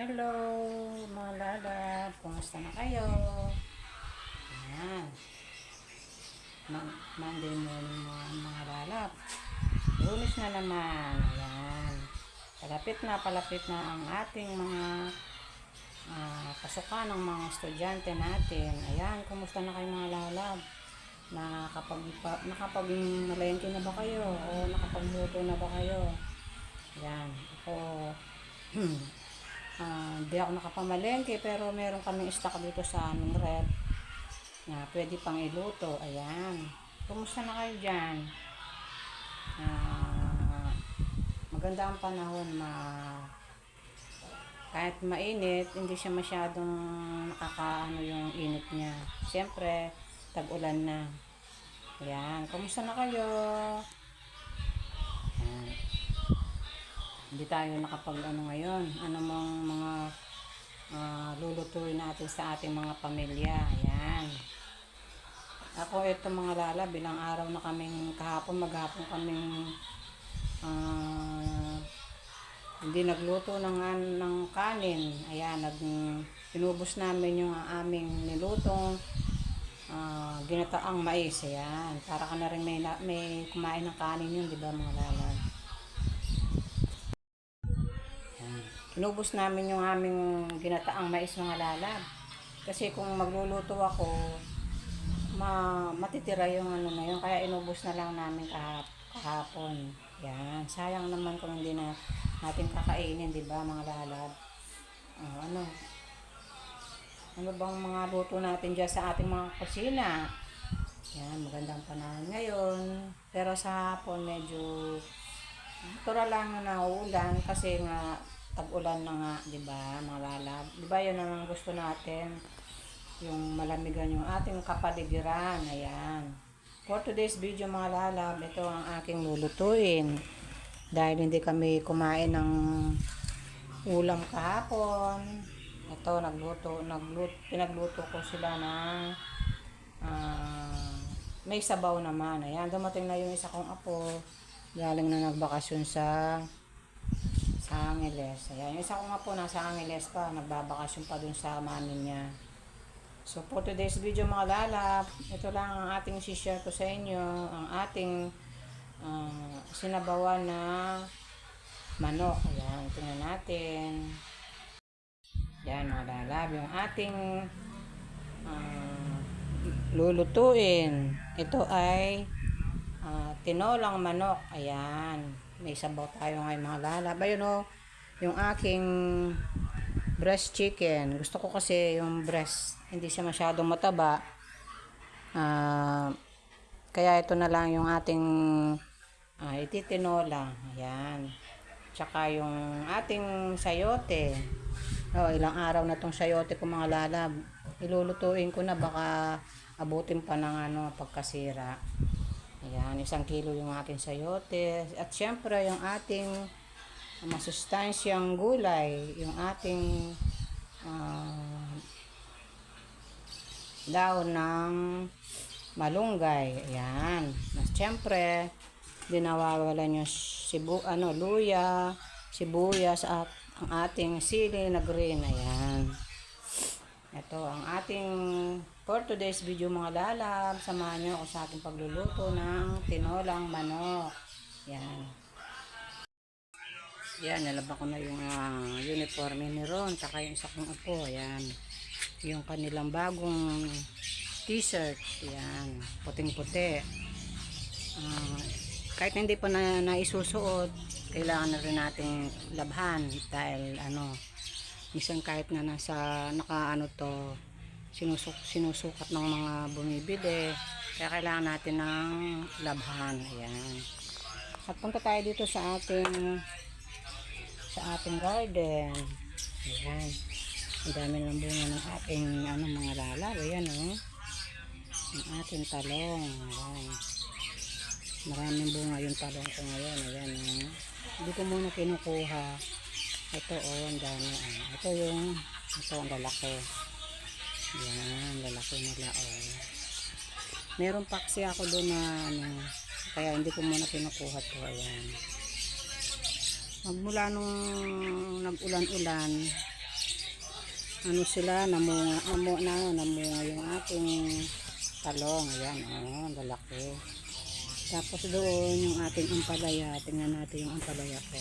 Hello, mga lalab. Kumusta na kayo? Ayan. Monday morning mga lalab. Lunes na naman. Ayan. Palapit na ang ating mga pasukan ng mga estudyante natin. Ayan, kumusta na kayo mga lalab? Nakapag-nalengke na ba kayo? O nakapagluto na ba kayo? Ayan. Ako, hindi ako nakapamalengke pero meron kaming stock dito sa aming rep na pwede pang iluto. Ayan. Kumusta na kayo dyan? Maganda ang panahon. Kahit mainit, hindi siya masyadong nakakaano yung init niya. Siyempre, tag-ulan na. Ayan. Kumusta na kayo? Ayan. Hindi tayo nakapag-ano ngayon. Ano mga lulutuin natin sa ating mga pamilya. Ayan. Ako ito mga lala, bilang araw na kaming maghapon kaming hindi nagluto ng kanin. Ayan, inubos namin yung aming nilutong ginataang mais. Ayan, para ka na rin may kumain ng kanin yun, di ba mga lala? Inubos namin yung aming ginataang mais mga lalab. Kasi kung magluluto ako, matitira yung ano na yun. Kaya inubos na lang namin kahapon. Yan. Sayang naman kung hindi na natin kakainin, di ba mga lalab? Ano bang mga luto natin dyan sa ating mga kusina? Yan, magandang panahon ngayon. Pero sa hapon, medyo natural lang na uulan kasi nga tag-ulan na nga, 'di ba, mga lalab? 'Di ba 'yun ang gusto natin, yung malamigan yung ating kapaligiran. Ayan. For today's video mga lalab, ito ang aking lulutuin. Dahil hindi kami kumain ng ulam kahapon. Ito, pinagluto ko sila ng may sabaw naman. Ayan, dumating na yung isa kong apo. Galing na nagbakasyon sa Angeles. Ayan, yung isa ko nga po nasa Angeles pa, nagbabakasyon pa dun sa mami niya. So for today's video mga lalap, ito lang ang ating share ko sa inyo, ang ating sinabawan na manok. Ayan, tingnan natin. Ayan mga lalap, yung ating lulutuin. Ito ay tinolang manok. Ayan. May sabaw tayo ngayon mga lalab. Ayun o, yung aking breast chicken. Gusto ko kasi yung breast, hindi siya masyadong mataba. Kaya ito na lang yung ating ititinola. Ayan. Tsaka yung ating sayote. Ilang araw na tong sayote ko mga lalab. Ilulutuin ko na, baka abutin pa ng pagkasira. Ayan, 1 kilo yung ating sayote. At syempre, yung ating masustansyang gulay, yung ating daon ng malunggay. Ayan. At syempre, di nawawalan yung luya, sibuyas at ang ating sili na green. Ayan. Ito ang ating for today's video mga lalab. Samahan nyo ako sa ating pagluluto ng tinolang manok. Yan. Yan, nalaba ko na yung uniforme ni Ron. Tsaka yung isa kong apo. Yan. Yung kanilang bagong t-shirt. Yan. Puting-puti. Kahit hindi pa naisusuot, kailangan na rin nating labhan. Dahil minsan kahit na sinusukat ng mga bumibili, kaya kailangan natin ng labhan. Ayan. At punta tayo dito sa ating garden. Ayan. Ang dami ng bunga ng ating mga lalab. Ayan o. Ang ating talong. Ayan. Maraming bunga yung talong ko ngayon. Ayan o. Hindi ko muna kinukuha. Ito ang dami. Ito ang lalaki. Yan, lalaki nila meron pa kasi ako doon na kaya hindi ko muna kinukuha to. Ayan. Magmula nung nag-ulan-ulan, ano sila, namunga yung ating talong. Ayan, oh, lalaki. Tapos doon yung ating ampalaya. Tingnan natin yung ampalaya ko.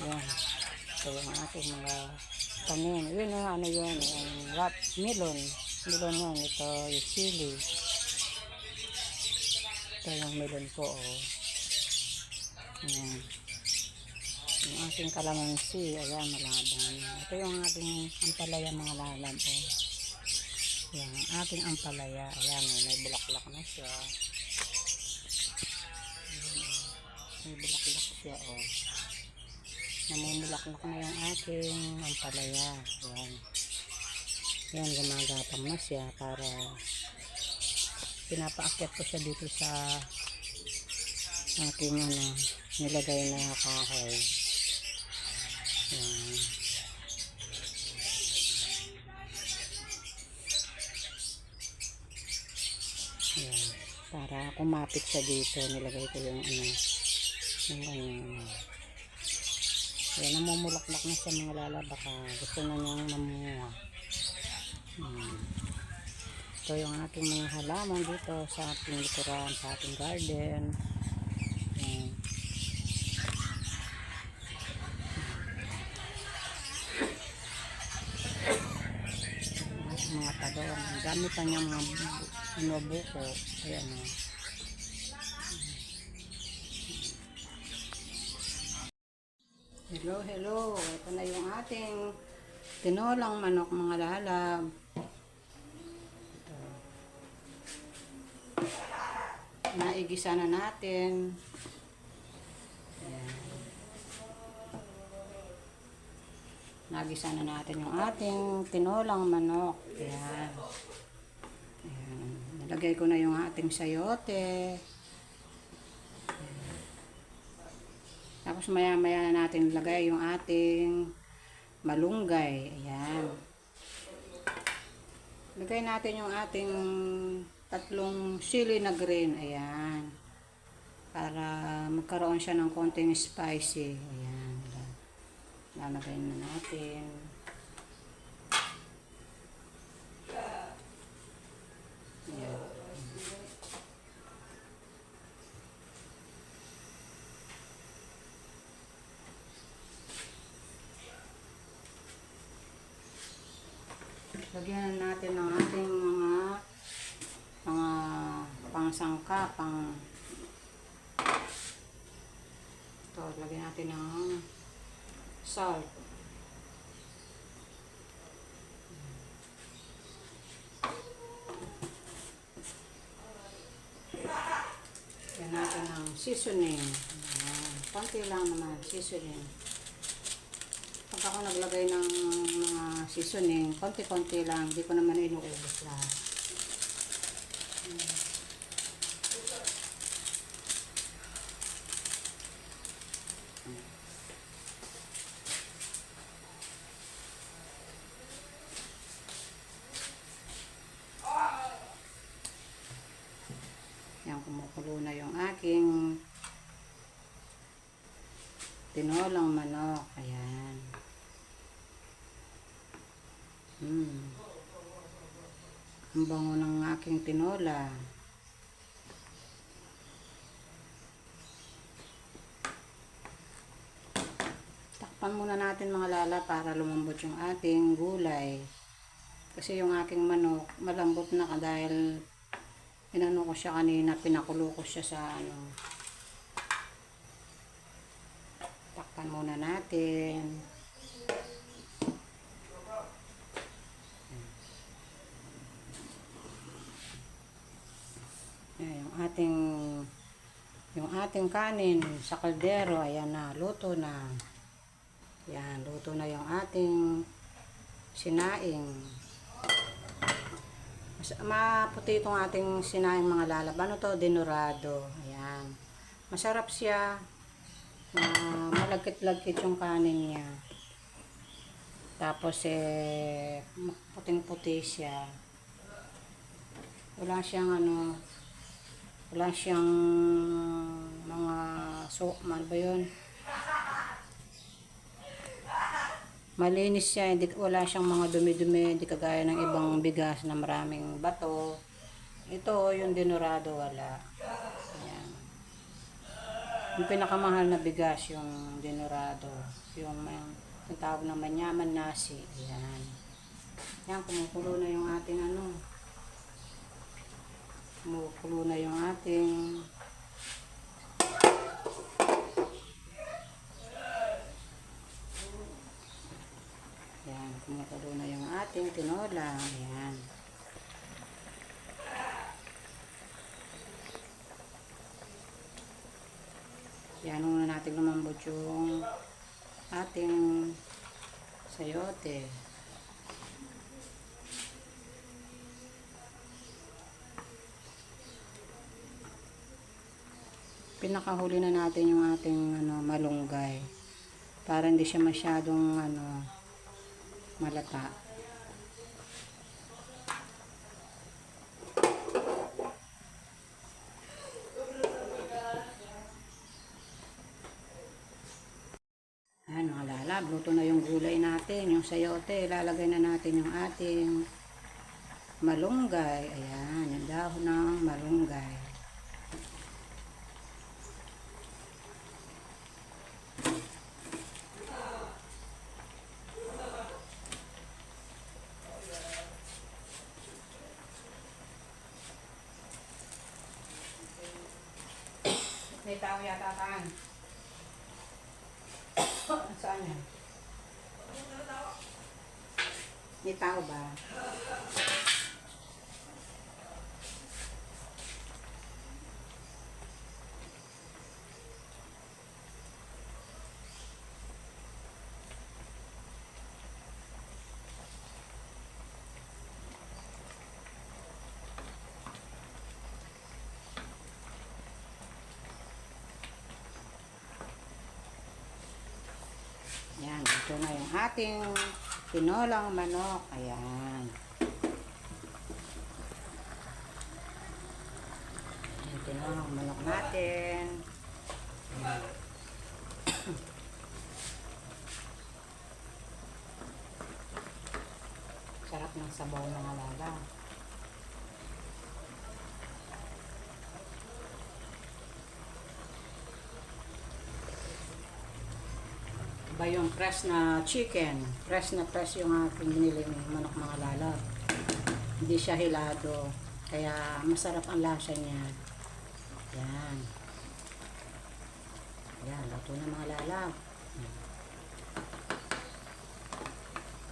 Ayan. Ito yung ating mga tanim. Yun yung ano yun, yung melon. Melon yan. Ito yung sili. Ito yung melon ko, oh. Ayan. Yung ating kalamansi. Ayan, malabang. Ito yung ating ampalaya, mga lalab, oh. Ayan, ang ating ampalaya. Ayan, may bulaklak na siya. May bulaklak siya, oh. Namumulaklak na yung ating ampalaya. Ayan. Ayan, gumagapang na siya para pinapaakyat ko siya dito sa ating nilagay na kahoy. Ayan. Ayan. Para kumapit siya dito, nilagay ko yung yung kanyang ayan, namumulaklak na siya, mga lala. Baka gusto na niyang mamunga. Ito yung ating mga halaman dito sa ating likuran, sa ating garden. Ayan. Mga talong. Dami pa niya mga buko. Ayan, o. Hello, hello. Ito na yung ating tinolang manok, mga lalab. Ito. Naigisa na natin. Ayan. Nagisa na natin yung ating tinolang manok. Ayan. Ayan. Nalagay ko na yung ating sayote. Tapos maya-maya na natin lagay yung ating malunggay. Ayan. Lagay natin yung ating 3 sili na green. Ayan. Para magkaroon siya ng konting spicy. Ayan. Lalagay na natin. Ayan. Lagyan natin ng ating mga pangsangka, ito, lagyan natin ng salt. Lagyan natin ng seasoning. Konti lang naman, seasoning. Pag ako naglagay ng mga seasoning, konti-konti lang, hindi ko naman inuubos lahat. Yan, kumukulo na yung aking tinolang manok. Ayan. Ang bango ng aking tinola. Takpan muna natin, mga lala, para lumambot yung ating gulay. Kasi yung aking manok malambot na dahil inano ko siya kanina, pinakulo ko siya sa takpan muna natin. Ayan, yung ating kanin sa kaldero. Ayan na, luto na. Ayan, luto na yung ating sinaing. Maputi itong ating sinaing, mga lalab. Ano to? Dinurado. Ayan. Masarap siya. Malagkit-lagkit yung kanin niya. Tapos puting-puti siya. Wala siyang mga man ba yun? Malinis siya, hindi, wala siyang mga dumi-dumi, hindi kagaya ng ibang bigas na maraming bato. Ito, yung dinurado, wala. Ayan. Yung pinakamahal na bigas, yung dinurado. Yung tawag na manyaman nasi. Ayan. Yan, kumukulo na yung ating ano. Kumukulo na yung ating Ayan, kumukulo na yung ating tinola. Ayan. Yan, muna natin lumambot yung ating sayote. Pinakahuli na natin yung ating malunggay para hindi siya masyadong malata. Ayan mga lalab, luto na yung gulay natin, yung sayote. Ilalagay na natin yung ating malunggay. Ayan, yung dahon ng malunggay. May tao yata taan. Saan yan? May tao ba? Ayan, ito na yung ating tinolang manok. Ayan. Yung tinolang manok natin. Ayan. Sarap ng sabaw ng alaga. Ba yung fresh na chicken. Fresh na fresh yung aking biniling manok mga lalab. Hindi siya hilado. Kaya masarap ang lasa niya. Yan. Yan, luto na mga lalab.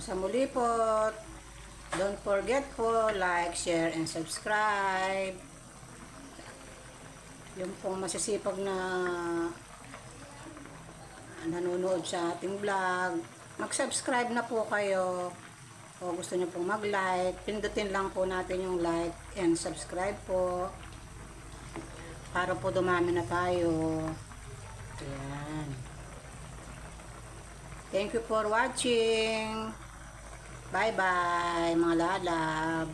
Sa muli po, don't forget po, like, share, and subscribe. Yung pong masisipag na nanonood sa ating vlog, mag-subscribe na po kayo. O gusto nyo pong mag-like, pindutin lang po natin yung like and subscribe po. Para po dumami na tayo. Ayan. Thank you for watching. Bye-bye, mga lalab.